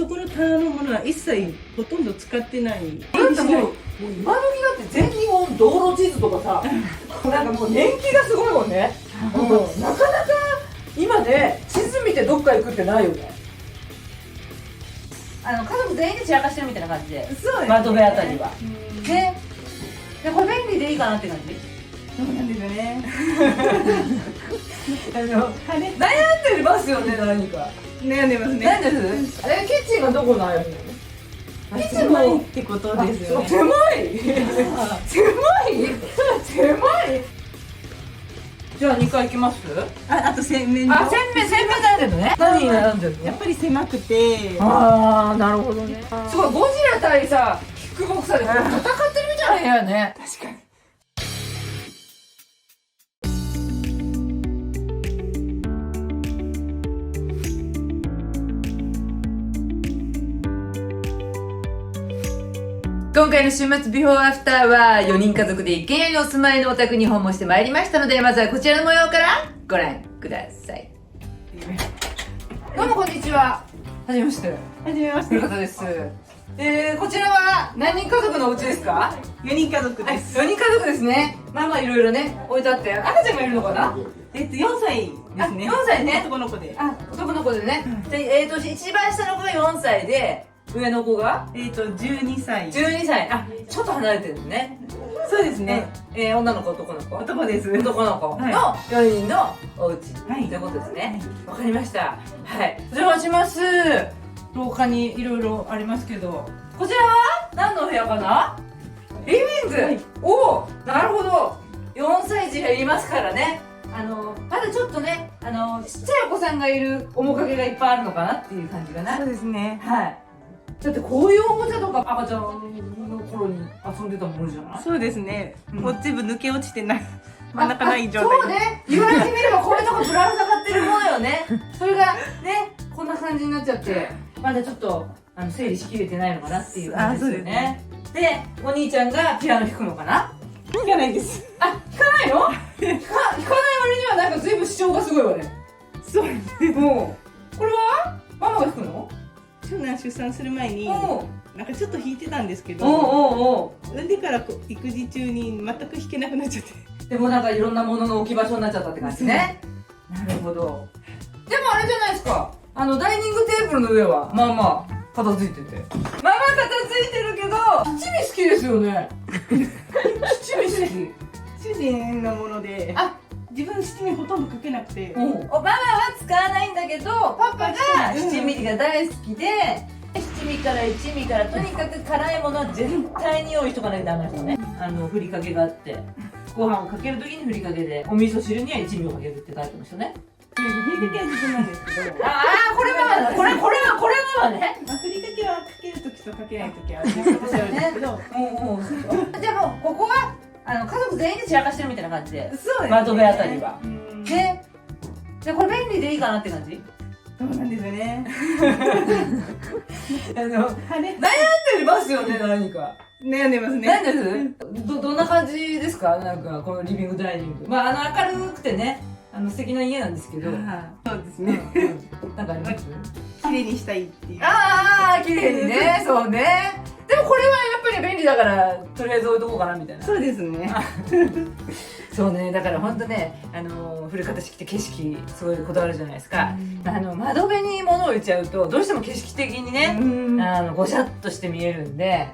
そこの棚のものは一切ほとんど使ってない。だってもう今時だって全日本道路地図とかさなんかもう年季がすごいもんね。なかなか今ね地図見てどっか行くってないよね。家族全員で散らかしてるみたいな感じで、窓辺あたりはね。でこれ便利でいいかなって感じ。そうなんですよね。悩んでますよね。何か悩んでますね。何です？キッチンがどこ悩むの？キッチンもってことですよね。狭いじゃあ2回行きます？あと洗面あ、洗面悩んでるのね。何に悩んでるの？やっぱり狭くて。ああ、なるほどね。すごいゴジラ対さキックボクサーで戦ってるみたいな部屋ね。確かに。今回の週末ビフォーアフターは4人家族で一軒家にお住まいのお宅に訪問してまいりましたので、まずはこちらの模様からご覧ください。どうもこんにちは。はじめまして。はじめまして。ということです。こちらは何人家族のお家ですか4人家族です。4人家族ですね。まあまあいろいろね置いてあって、赤ちゃんがいるのかな。4歳ですね。4歳ね。男の子で。男の子でね。で一番下の子が4歳で、上の子が12歳。12歳。ちょっと離れてるんね。そうですね。女の子、男の子。男です。男の子の4人のお家とはいいうことですね。わかりました。はい。お邪魔します。廊下にいろいろありますけど、こちらは何の部屋かな？リビング。はい、おお、なるほど。4歳児がいますからね。まだちょっとね、ちっちゃいお子さんがいる面影がいっぱいあるのかなっていう感じかな。そうですね。はい。だってこういうおもちゃとか赤ちゃんの頃に遊んでたものじゃない？そうですね。もう全部抜け落ちてない。真ん中ない状態。そうね。言われてみればこういうとこぶら下がってるものよね。それがね、こんな感じになっちゃって、まだちょっと整理しきれてないのかなっていう感じですよね。で、お兄ちゃんがピアノ弾くのかな？弾かないです。弾かないの？弾かない割にはなんか随分主張がすごいわね。そうですね。もうこれはママが弾くの？長男出産する前になんかちょっと弾いてたんですけど、産んでから育児中に全く弾けなくなっちゃって。でもなんかいろんなものの置き場所になっちゃったって感じね。なるほど。でもあれじゃないですか、ダイニングテーブルの上はまあまあ片付いてて、まあまあ片付いてるけど七味好きですよね。七味好き。主人のもので、自分七味ほとんどかけなくて、ママは使わないんだけどパパが七味が大好きで、七味から一味からとにかく辛いものは絶対に用意しとかないとダメな人ね。ふりかけがあって、ご飯をかけるときにふりかけで、お味噌汁には一味をかけるってタイプの人ね。ふりかけは自分なんですけど、これはこれはね。ふりかけはかけるときとかけないときは私はあるんですけど、じゃあもうここは家族全員で散らかしてるみたいな感じで、そうですね。窓辺あたりは。でこれ便利でいいかなって感じ。そうなんですよね。悩んでますよね、何か。悩んでますね。何です？どんな感じですか？なんかこのリビングダイニング。まあ明るくてね、素敵な家なんですけど。そうですね。なんかあります？綺麗にしたいっていう。綺麗にね、そうね。でもこれはやっぱり便利だからとりあえず置いとこうかなみたいな。そうですね。そうね、だから本当ね、古方式って景色すごいこだわるじゃないですか。窓辺に物を置いちゃうとどうしても景色的にね、ごしゃっとして見えるんで、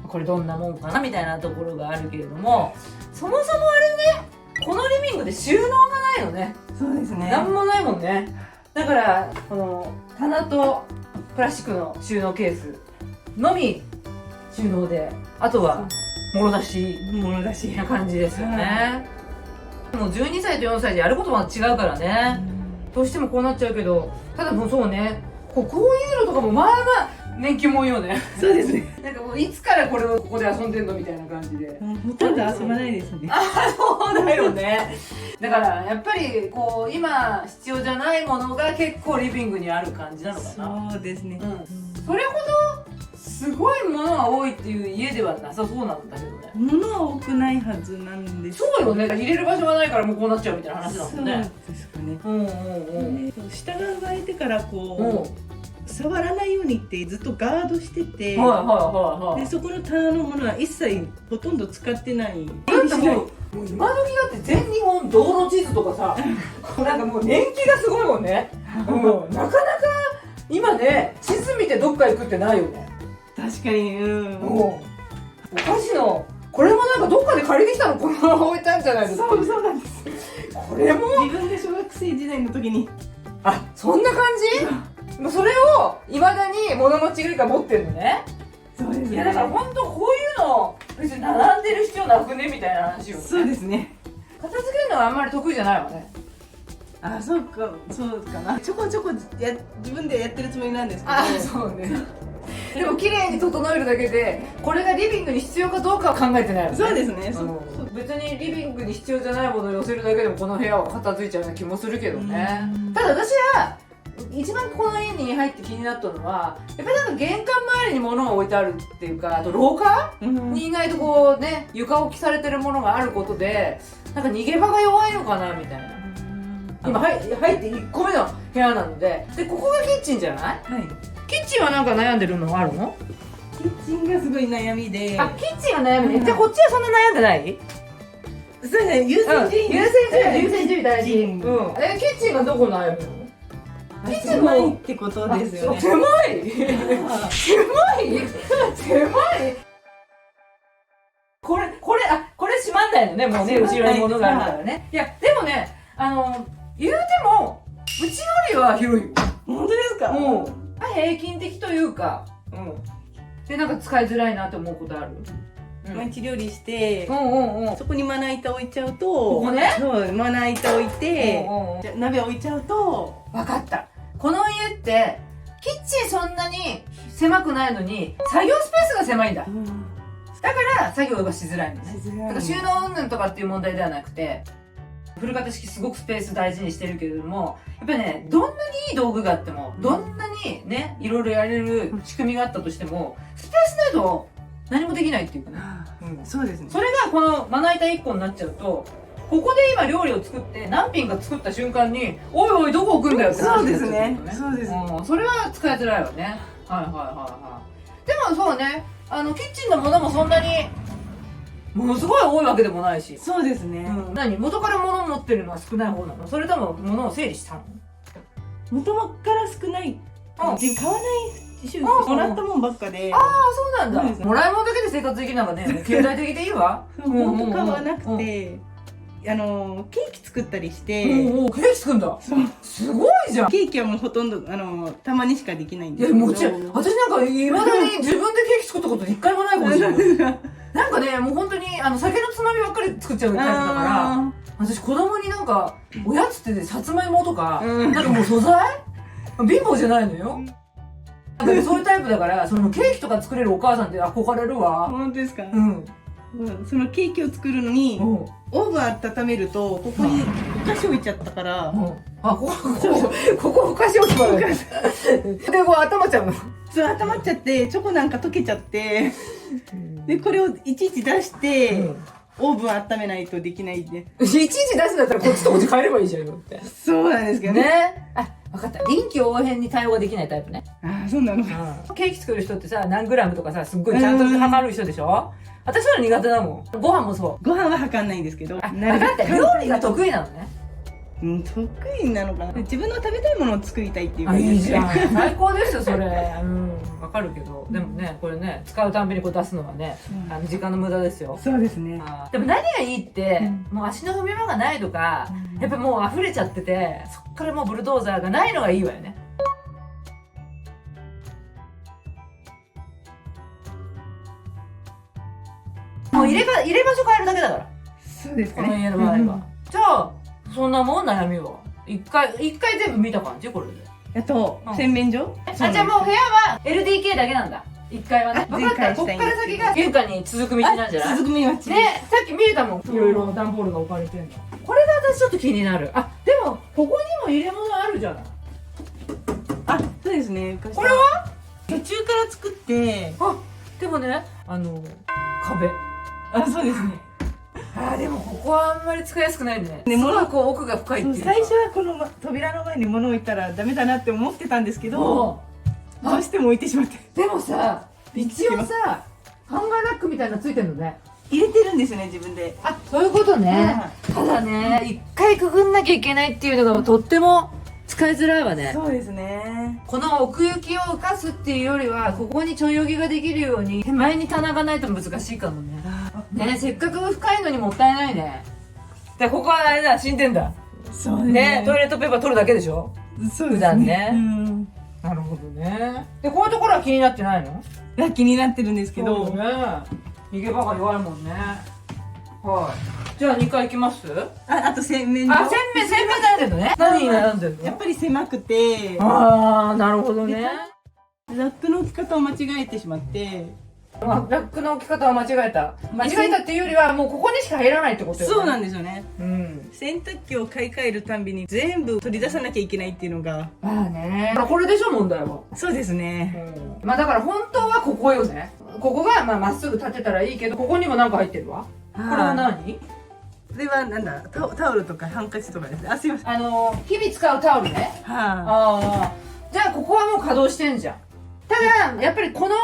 これどんなもんかなみたいなところがあるけれども、そもそもあれね、このリビングで収納がないのね。そうですね。なんもないもんね。だからこの棚とプラスチックの収納ケースのみ収納で、あとはもろ出しな感じですよね。もう12歳と4歳でやることは違うからね、どうしてもこうなっちゃうけど、ただもうそうね、こういうのとかもまあまあ年季もんよね。そうですね。なんかもういつからこれをここで遊んでんのみたいな感じで、ほとんど遊ばないですね。そうだよね。だからやっぱりこう今必要じゃないものが結構リビングにある感じなのかな。そうですね。それほどすごいものが多いっていう家ではなさそうなんだけどね。物は多くないはずなんです。そうよね。入れる場所がないからもうこうなっちゃうみたいな話だもんね。そうですかね。下が生まれてからこう触らないようにってずっとガードしてて、はいはいはいはい。でそこの棚のものは一切ほとんど使ってない。だってもう今時だって全日本道路地図とかさなんかもう年季がすごいもんね。もうなかなか今ね地図見てどっか行くってないよね。確かに、もうお菓子のこれもなんかどっかで借りてきたのこのまま置いたんじゃないですか。そうなんです。これも自分で小学生時代の時に、あ、そんな感じ？もうそれをいまだに物持ちがいいから持ってるのね。そうですね。いやだから本当こういうの別に並んでる必要なくねみたいな話をね。そうですね。片付けるのはあんまり得意じゃないわね。あ、そうかな。ちょこちょこ自分でやってるつもりなんですけど。あ、そうね。でも綺麗に整えるだけでこれがリビングに必要かどうかは考えてないよね。そうですね。別にリビングに必要じゃないものを寄せるだけでもこの部屋は片付いちゃうような気もするけどね。ただ私は一番この家に入って気になったのはやっぱりなんか玄関周りに物が置いてあるっていうか、あと廊下に意外とこうね床置きされてるものがあることでなんか逃げ場が弱いのかなみたいな。今入って1個目の部屋なので、ここがキッチンじゃない？はい。キッチンはなんか悩んでるのあるの？キッチンがすごい悩みで。あ、キッチンが悩みで。じゃあこっちはそんな悩んでない？そうですね。優先順位。優先順位大事。キッチンがどこ悩むの？キッチン狭いってことですよね。狭いこれ閉まんないのね、もうね、後ろに物があるからね。いや、でもね、言うても、うちよりは広いよ。本当ですか？平均的というか、で、なんか使いづらいなって思うことある？毎日料理して、そそこにまな板置いちゃうと、ここね、そうまな板置いて、鍋置いちゃうと、分かった。この家ってキッチンそんなに狭くないのに作業スペースが狭いんだ。だから作業がしづらいのね。だから収納云々とかっていう問題ではなくて、古型式すごくスペース大事にしてるけれども、やっぱりね、どんなにいい道具があっても、どんなにね、いろいろやれる仕組みがあったとしても、スペースないと何もできないっていうかね。そうですね。それがこのまな板1個になっちゃうと、ここで今料理を作って何品か作った瞬間に、おいおいどこ置くんだよって話になっちゃうからね。そうですね。それは使いづらいわね。でもそうね、キッチンのものもそんなにものすごい多いわけでもないし。そうですね。元から物を持ってるのは少ない方なの？それとも物を整理したの？元から少ない。自分買わないし、もらったもんばっかで。ああ、そうなんだ。もらい物だけで生活できるのがね、経済的でいいわ。本当買わなくて、ケーキ作ったりして。ケーキ作るんだ。すごいじゃん。ケーキはもうほとんどたまにしかできないんですけど。いや、もちろん私なんかいまだに自分でケーキ作ったこと一回もないかもしれない。なんかね、もう本当に酒のつまみばっかり作っちゃうタイプだから、私子供になんかおやつってね、さつまいもとか、なんかもう素材貧乏じゃないのよ。そういうタイプだから、そのケーキとか作れるお母さんって憧れるわ。本当ですか？そのケーキを作るのにオーブン温めるとここにお菓子置いちゃったから、ここお菓子置き場だ。でこう温まっちゃうの。そう温まっちゃってチョコなんか溶けちゃって、でこれをいちいち出してオーブン温めないとできないんで。いちいち出すんだったらこっちとこっち変えればいいじゃんよって。そうなんですけどね。あ、分かった。臨機応変に対応ができないタイプね。あ、そうなの。ケーキ作る人ってさ、何グラムとかさ、すっごいちゃんと測る人でしょ？私そういうの苦手だもん。ご飯もそう。ご飯は測んないんですけど。分かった。料理が得意なのね。得意なのかな。自分の食べたいものを作りたいっていう感じ。いいじゃん。最高ですよ、それ。わかるけど。でもね、これね、使うたんびにこう出すのはね、時間の無駄ですよ。そうですね。でも何がいいって、もう足の踏み場がないとか、やっぱもう溢れちゃってて、そっからもうブルドーザーがないのがいいわよね。もう入れ場所変えるだけだから。そうですかね。この家の場合は。じゃあ、そんなもん悩みは。一回全部見た感じこれで。洗面所？じゃあもう部屋は LDK だけなんだ。1階はね。分かった。こっから先が玄関に続く道なんじゃない？続く道。ね、さっき見えたもん。いろいろ段ボールが置かれてるの。これが私ちょっと気になる。あ、でも、ここにも入れ物あるじゃない。あ、そうですね。これは途中から作って、でもね、壁。そうですね。でもここはあんまり使いやすくないね。すごいこう奥が深いっていうか。最初はこの扉の前に物を置いたらダメだなって思ってたんですけど、どうしても置いてしまって。でもさ、一応さ、ハンガーラックみたいなのついてんのね。入れてるんですよね、自分で。あ、そういうことね。ただね、一回くぐんなきゃいけないっていうのがとっても使いづらいわね。そうですね。この奥行きを浮かすっていうよりは、ここにちょい泳ぎができるように、手前に棚がないと難しいかもね。ね、せっかく深いのにもったいないね。で、ここはあれだ、死んでんだ。そうですね、トイレットペーパー取るだけでしょ。そうですね。普段ねうん。なるほどね。で、こういうところは気になってないの？気になってるんですけど。そうね。逃げ場が弱いもんね。はい。じゃあ2回行きます？あと洗面あ、洗面悩んでるのね。何に悩んでるの？やっぱり狭くて、ああ、なるほどね。ラックの置き方を間違えてしまって、ラックの置き方を間違えた。間違えたっていうよりは、もうここにしか入らないってことよね。そうなんですよね。うん。洗濯機を買い替えるたんびに全部取り出さなきゃいけないっていうのが。まあね。これでしょ、問題は。そうですね。まあだから本当はここよね。ここがまっすぐ立てたらいいけど、ここにもなんか入ってるわ。これは何？これはなんだ、タオルとかハンカチとかです。あ、すいません。日々使うタオルね。ああ。じゃあここはもう稼働してんじゃん。ただ、やっぱりこの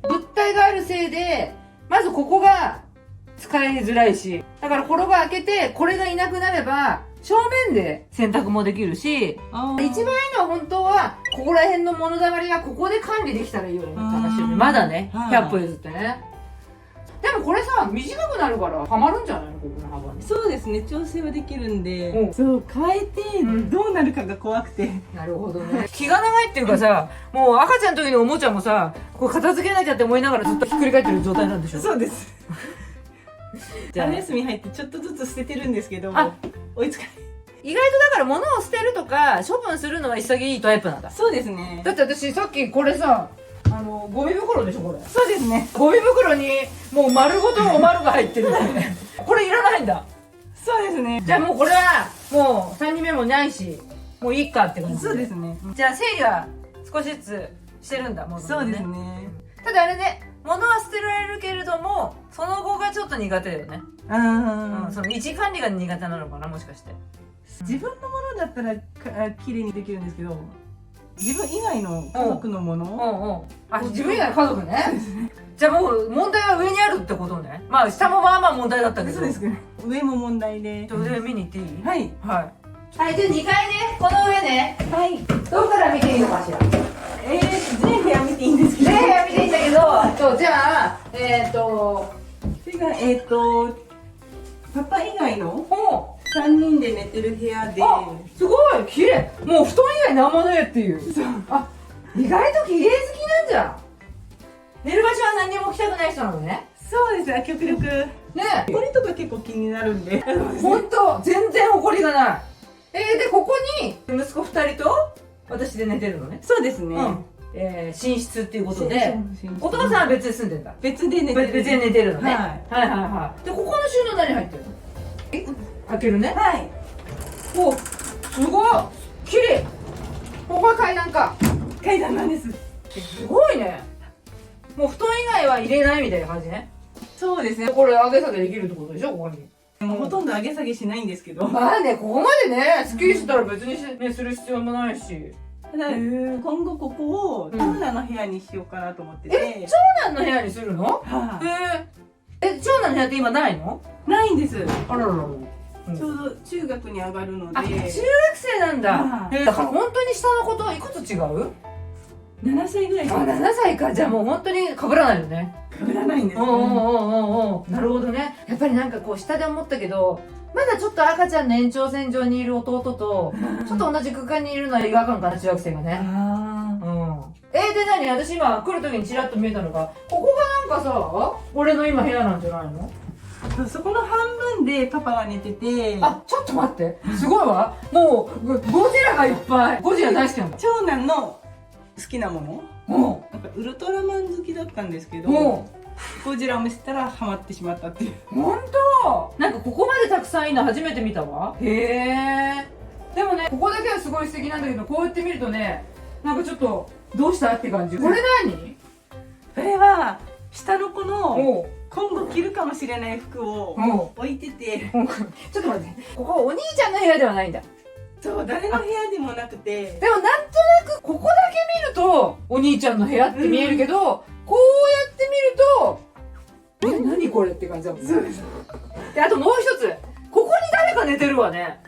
物体があるせいで、まずここが使いづらいし、だからこれが開けて、これがいなくなれば、正面で洗濯もできるし、一番いいのは本当は、ここら辺の物だまりがここで管理できたらいいよねって話よね。まだね、100歩譲ってね。でもこれさ、短くなるからはまるんじゃないの、ここの幅に。そうですね、調整はできるんで、そう、変えてどうなるかが怖くて。なるほどね。気が長いっていうかさ、もう赤ちゃんの時のおもちゃもさ、こう片付けなきゃって思いながらずっとひっくり返ってる状態なんでしょ？そうです。春休み入ってちょっとずつ捨ててるんですけど、追いつかない。意外とだから物を捨てるとか処分するのは潔いタイプなんだ。そうですね。だって私さっきこれさ、ゴミ袋でしょこれ。そうですね。ゴミ袋にもう丸ごとおまるが入ってるね。これいらないんだ。そうですね。じゃあもうこれはもう3人目もないし、もういいかって感じ。そうですね。じゃあ整理は少しずつしてるんだもんね。そうですね。ただあれね、物は捨てられるけれども、その後がちょっと苦手だよね。その位置管理が苦手なのかな、もしかして。自分のものだったら綺麗にできるんですけど、自分以外の家族のもの、あ、自分以外の家族ね。じゃあもう問題は上にあるってことね。まあ下もまあまあ問題だったけど。そうですけど、上も問題で。上見に行っていい？はい。はい。はい、じゃあ2階ね、この上ね。はい。どこから見ていいのかしら。全部やめていいんですけど。全部やめていいんだけど、じゃあ、それがパパ以外の3人で寝てる部屋で。すごい綺麗。もう布団以外何もねえっていう。あ、意外と綺麗好きなんじゃん。寝る場所は何にも置きたくない人なのね。そうですね、極力ねえ、これとか結構気になるんで。ほんと全然埃がない。でここに息子2人と私で寝てるのね。そうですね。寝室っていうことで、お父さんは別で住んでんだ。別で寝てる。別で寝てるのね。はいはいはい。でここの収納何入ってるの？開けるね。はい。お、すごい綺麗。ここは階段か。階段なんです。すごいね。もう布団以外は入れないみたいな感じね。そうですね。これ上げ下げできるってことでしょ、ここに。もうほとんど上げ下げしないんですけど。まあね、ここまでね、スッキリしてたら別にね、する必要もないし。ただ今後ここを長男の部屋にしようかなと思ってて。長男の部屋にするの？はい。長男の部屋って今ないの？ないんです。あららら。ちょうど中学に上がるので。あ、中学生なんだ。だから本当に下の子といくつ違う？7歳ぐらい。あ、7歳か。じゃあもう本当に被らないよね。被らないんですね。なるほどね。やっぱりなんかこう下で思ったけど、まだちょっと赤ちゃんの延長線上にいる弟と、ちょっと同じ空間にいるのは違和感かな、中学生がね。で何？私今来る時にチラッと見えたのが、ここがなんかさ、俺の今部屋なんじゃないの？そこの半分でパパが寝てて。あ、ちょっと待って。すごいわ。もう、ゴジラがいっぱい。ゴジラ大好きなの。長男の好きなもの？なんかウルトラマン好きだったんですけど、ゴジラを見せたらハマってしまったっていう。ほんと？なんかここまでたくさんいいの初めて見たわ。へえ。でもね、ここだけはすごい素敵なんだけど、こうやって見るとね、なんかちょっと、どうしたって感じ。これ何？これは、下の子の今後着るかもしれない服を置いてて。ちょっと待って。ここお兄ちゃんの部屋ではないんだ。そう誰の部屋でもなくて、でもなんとなくここだけ見るとお兄ちゃんの部屋って見えるけど、こうやって見ると何これって感じだもんね。そうです。であともう一つ、ここに誰か寝てるわね。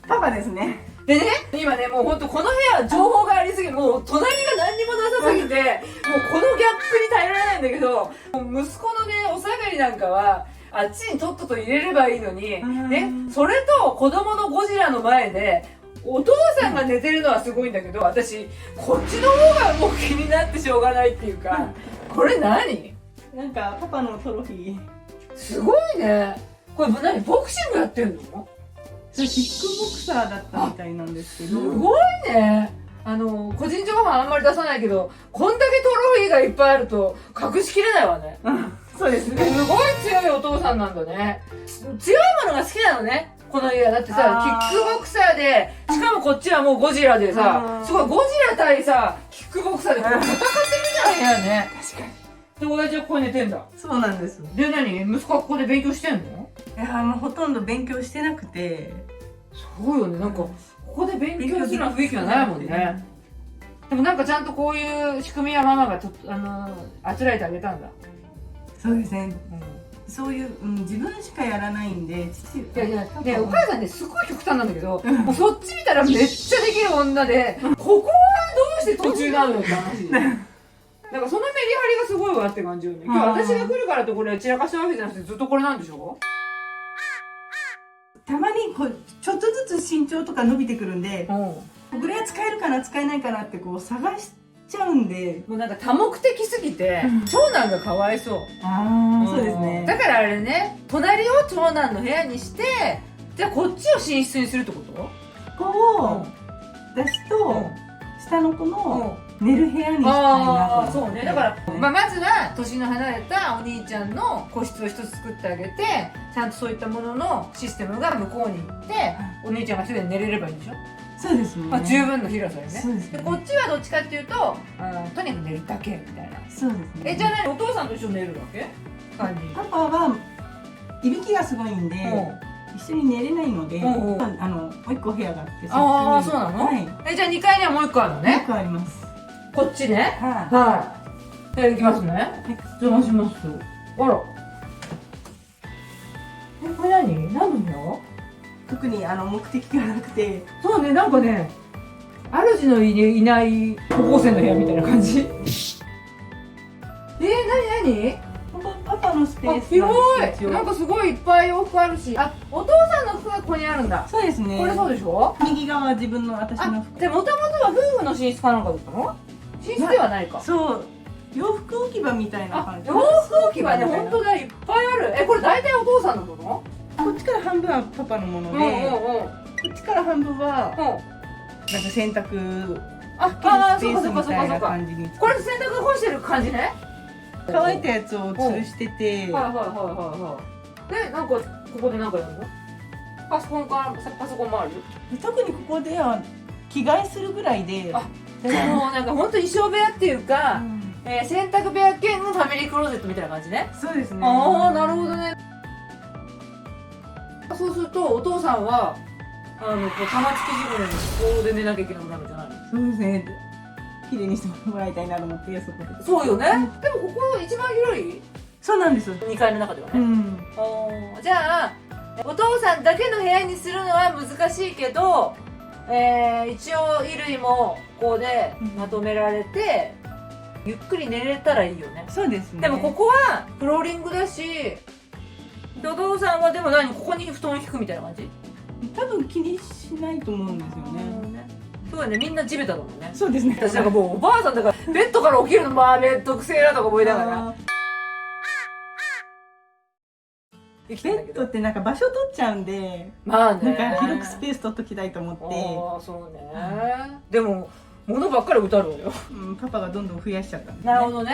パパですね。でね、今ね、もうほんとこの部屋情報がありすぎて、もう隣が何にもなさすぎて、もうこのギャップに耐えられないんだけど、もう息子のね、お下がりなんかは、あっちにとっとと入れればいいのに、ね、それと子供のゴジラの前で、お父さんが寝てるのはすごいんだけど、私、こっちの方がもう気になってしょうがないっていうか、これ何？なんかパパのトロフィー。すごいね。これ何？ボクシングやってんの？それキックボクサーだったみたいなんですけど。すごいね。個人情報あんまり出さないけど、こんだけトロフィーがいっぱいあると隠しきれないわね。そうですね。すごい強いお父さんなんだね。強いものが好きなのね。この家はだってさ、キックボクサーで、しかもこっちはもうゴジラでさ、すごいゴジラ対さ、キックボクサーでこう戦ってるじゃんね。確かに。で、親父はここに寝てんだ。そうなんです。で、息子はここで勉強してんの？いやもうほとんど勉強してなくて。そうよね、なんか、ここで勉強する雰囲気はないもんね。でもなんかちゃんとこういう仕組みはママがあつらえてあげたんだ。そうですね。そういう、自分しかやらないんで、父。いやいや、ね、お母さんね、すごい極端なんだけど、もうそっち見たらめっちゃできる女で、ここはどうして途中なのって話。なんかそのメリハリがすごいわって感じよね。今日私が来るからってこれ散らかしたわけじゃなくてずっとこれなんでしょ？たまにこうちょっとずつ身長とか伸びてくるんで、これは使えるかな使えないかなってこう探しちゃうんで、もうなんか多目的すぎて、長男がかわいそう。そうですね。だからあれね、隣を長男の部屋にして、じゃあこっちを寝室にするってこと？ここを私と下の子の寝る部屋にしたいなと。そうね。だから、まずは年の離れたお兄ちゃんの個室を一つ作ってあげて、ちゃんとそういったもののシステムが向こうに行って、お兄ちゃんが一人で寝れればいいんでしょ？そうですね。まあ十分の広さよね。そうですね。でこっちはどっちかっていうと、とにかく寝るだけみたいな。そうですね。じゃあ何？お父さんと一緒に寝るわけ？感じ。パパはいびきがすごいんで、一緒に寝れないので、もう一個部屋があって、ああ、そうなの？はい。じゃあ2階にはもう一個あるのね。もう一個あります。こっちね。はい。じゃあ行きますね。お邪魔します。あら。これ何の部屋？特に目的がなくて。そうね、なんかね、主のいない高校生の部屋みたいな感じ。何？パパのスペース広い。なんかすごいいっぱい洋服あるし、お父さんの服がここにあるんだ。そうですね。これそうでしょ？右側は自分の私の服。で、もともとは夫婦の寝室かなんかだったの？寝室ではないか。そう。洋服置き場みたいな感じ。洋服置き場ね、本当だ、いっぱいある。これ大体お父さんのもの？こっちから半分はパパのもので、こっちから半分はなんか洗濯スペースみたいな感じに。これ洗濯干してる感じね。乾いたやつを吊るしてて。で、なんかここでなんかやるの？パソコンもある？特にここでは着替えするぐらいで。もうなんか本当衣装部屋っていうか、洗濯部屋兼のファミリークローゼットみたいな感じね。そうですね。ああ、なるほどね。そうするとお父さんはこう玉突き地面にここで寝なきゃいけなくなるんじゃないの？そうですね。綺麗にしてもらいたいなと思ってそこで。そうよね。でもここ一番広い？そうなんです。2階の中ではね。じゃあお父さんだけの部屋にするのは難しいけど、一応衣類もここでまとめられて、ゆっくり寝れたらいいよね。そうですね。でもここはフローリングだし、お父さんはでもここに布団引くみたいな感じ？多分気にしないと思うんですよね。そうだね、みんな地べただもんね。そうですね。私なんかもうおばあさんだからベッドから起きるのまあベッド癖だとか思いながら。ベッドってなんか場所取っちゃうんで、まあね。なんか広くスペース取っときたいと思って。ああ、そうね。でも物ばっかり置いてあるわよ。パパがどんどん増やしちゃったんです。なるほどね。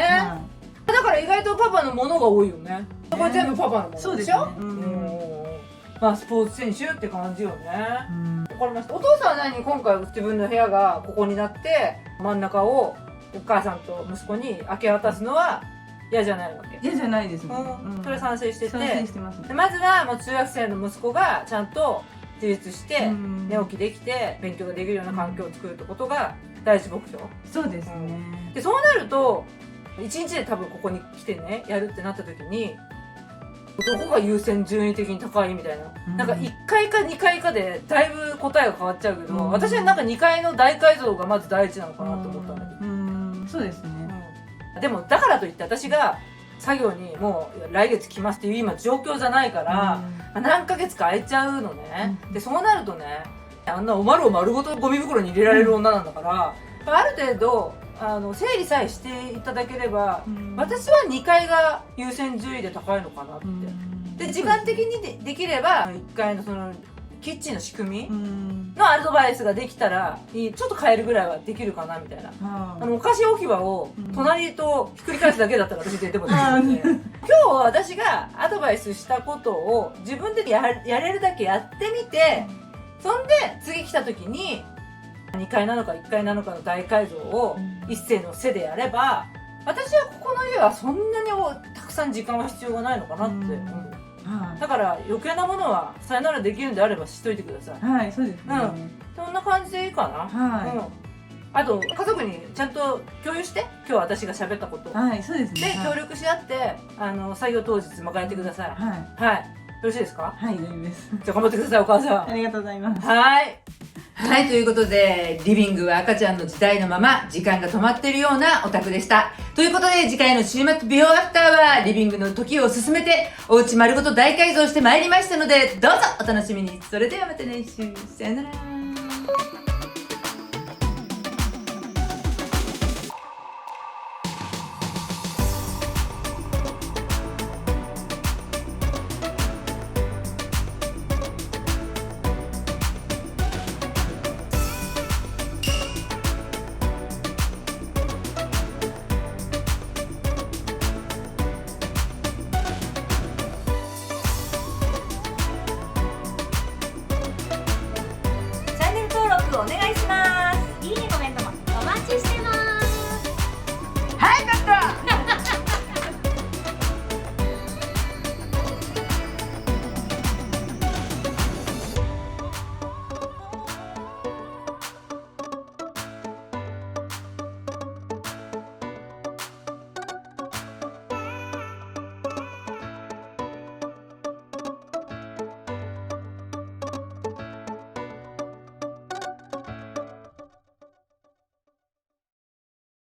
だから意外とパパのものが多いよね。これ全部パパのものでしょ？そうですね。まあスポーツ選手って感じよね。わかりました。お父さんは今回自分の部屋がここになって真ん中をお母さんと息子に明け渡すのは嫌じゃないわけ？嫌じゃないですね。それ賛成してて。賛成してますね。まずはもう中学生の息子がちゃんと自立して寝起きできて勉強ができるような環境を作るってことが第一目標。そうですね。でそうなると1日で多分ここに来てねやるってなった時にどこが優先順位的に高いみたいな、なんか1階か2階かでだいぶ答えが変わっちゃうけど、私はなんか2階の大改造がまず第一なのかなと思ったんだけど、そうですね。でもだからといって私が作業にもう来月来ますっていう今状況じゃないから、何ヶ月か空いちゃうのね、でそうなるとね、あんなおまるを丸ごとゴミ袋に入れられる女なんだから、ある程度整理さえしていただければ、私は2階が優先順位で高いのかなって、で時間的に できれば1階のそのキッチンの仕組みのアドバイスができたらちょっと変えるぐらいはできるかなみたいな、お菓子置き場を隣とひっくり返すだけだったら私絶対もできるんで、今日私がアドバイスしたことを自分でやれるだけやってみて、そんで次来た時に2階なのか1階なのかの大改造を一斉の背でやれば、私はここの家はそんなにたくさん時間は必要がないのかなって思う。だから余計なものはさよならできるんであればしといてください。はい、そうですね。そんな感じでいいかな。あと家族にちゃんと共有して、今日私が喋ったことはい、そうですね。で協力し合って作業当日迎えてください。はい、よろしいですか？はい、大丈夫です。じゃあ頑張ってください、お母さん。ありがとうございます。はい、ということで、リビングは赤ちゃんの時代のまま、時間が止まっているようなお宅でした。ということで、次回の週末ビフォーアフターは、リビングの時を進めて、お家丸ごと大改造してまいりましたので、どうぞお楽しみに。それではまた来週。さよなら。